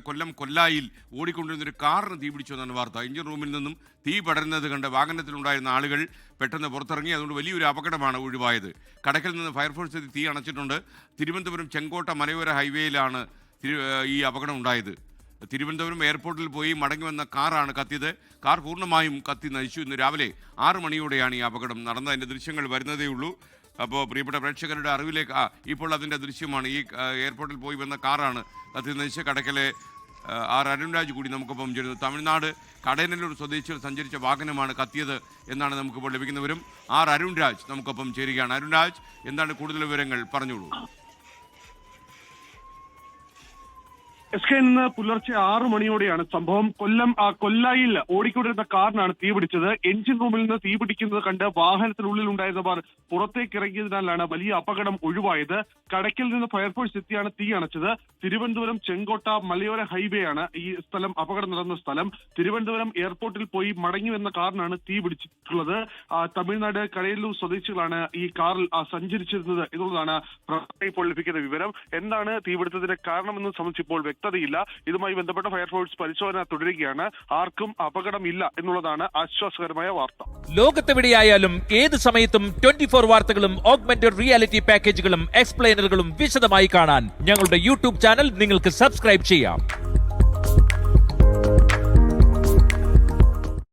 കൊല്ലം കൊല്ലായിൽ ഓടിക്കൊണ്ടിരുന്ന ഒരു കാറിന് തീ പിടിച്ചു എന്നാണ് വാർത്ത. എഞ്ചിൻ റൂമിൽ നിന്നും തീ പടരുന്നത് കണ്ട് വാഹനത്തിലുണ്ടായിരുന്ന ആളുകൾ പെട്ടെന്ന് പുറത്തിറങ്ങി. അതുകൊണ്ട് വലിയൊരു അപകടമാണ് ഒഴിവായത്. കടക്കിൽ നിന്ന് ഫയർഫോഴ്സ് എത്തി തീ അണച്ചിട്ടുണ്ട്. തിരുവനന്തപുരം ചെങ്കോട്ട മലയോര ഹൈവേയിലാണ് ഈ അപകടം ഉണ്ടായത്. തിരുവനന്തപുരം എയർപോർട്ടിൽ പോയി മടങ്ങി വന്ന കാറാണ് കത്തിയത്. കാർ പൂർണ്ണമായും കത്തി നശിച്ചു. ഇന്ന് രാവിലെ 6 മണിയോടെയാണ് ഈ അപകടം നടന്നത്. അതിൻ്റെ ദൃശ്യങ്ങൾ വരുന്നതേ ഉള്ളൂ. അപ്പോൾ പ്രിയപ്പെട്ട പ്രേക്ഷകരുടെ അറിവിലേക്ക് ഇപ്പോൾ അതിൻ്റെ ദൃശ്യമാണ്. ഈ എയർപോർട്ടിൽ പോയി വന്ന കാറാണ് കത്തി നശിച്ച. കടക്കലെ അരുൺരാജ് കൂടി നമുക്കൊപ്പം ചേരുന്നു. തമിഴ്നാട് കടയനല്ലൂർ സ്വദേശികൾ സഞ്ചരിച്ച വാഹനമാണ് കത്തിയത് എന്നാണ് നമുക്കിപ്പോൾ ലഭിക്കുന്നവരും. അരുൺരാജ് നമുക്കൊപ്പം ചേരുകയാണ്. അരുൺരാജ്, എന്താണ് കൂടുതൽ വിവരങ്ങൾ? പറഞ്ഞോളൂ. എസ് കെ, ഇന്ന് പുലർച്ചെ 6 മണിയോടെയാണ് സംഭവം. കൊല്ലായിൽ ഓടിക്കൊണ്ടിരുന്ന കാറിനാണ് തീപിടിച്ചത്. എഞ്ചിൻ റൂമിൽ നിന്ന് തീപിടിക്കുന്നത് കണ്ട് വാഹനത്തിനുള്ളിൽ ഉണ്ടായിരുന്നവർ പുറത്തേക്ക് ഇറങ്ങിയതിനാലാണ് വലിയ അപകടം ഒഴിവായത്. കടക്കിൽ നിന്ന് ഫയർഫോഴ്സ് എത്തിയാണ് തീ അണച്ചത്. തിരുവനന്തപുരം ചെങ്കോട്ട മലയോര ഹൈവേ ആണ് ഈ സ്ഥലം, അപകടം നടന്ന സ്ഥലം. തിരുവനന്തപുരം എയർപോർട്ടിൽ പോയി മടങ്ങി വന്ന കാറിനാണ് തീ പിടിച്ചിട്ടുള്ളത്. തമിഴ്നാട് കടയല്ലൂർ സ്വദേശികളാണ് ഈ കാറിൽ സഞ്ചരിച്ചിരുന്നത് എന്നുള്ളതാണ് ഇപ്പോൾ ലഭിക്കുന്ന വിവരം. എന്താണ് തീപിടുത്തത്തിന്റെ കാരണമെന്ന് സംബന്ധിച്ചിപ്പോൾ വ്യക്തതയില്ല. ഇതുമായി ബന്ധപ്പെട്ട ഫയർഫോഴ്സ് പരിശോധന തുടരുകയാണ്. ആർക്കും അപകടമില്ല എന്നുള്ളതാണ് ആശ്വാസകരമായ വാർത്ത. ലോകത്തെവിടെയായാലും ഏത് സമയത്തും 24 വാർത്തകളും ഓഗ്മെന്റഡ് റിയാലിറ്റി പാക്കേജുകളും എക്സ്പ്ലെയിനറുകളും വിശദമായി കാണാൻ ഞങ്ങളുടെ യൂട്യൂബ് ചാനൽ നിങ്ങൾക്ക് സബ്സ്ക്രൈബ് ചെയ്യാം.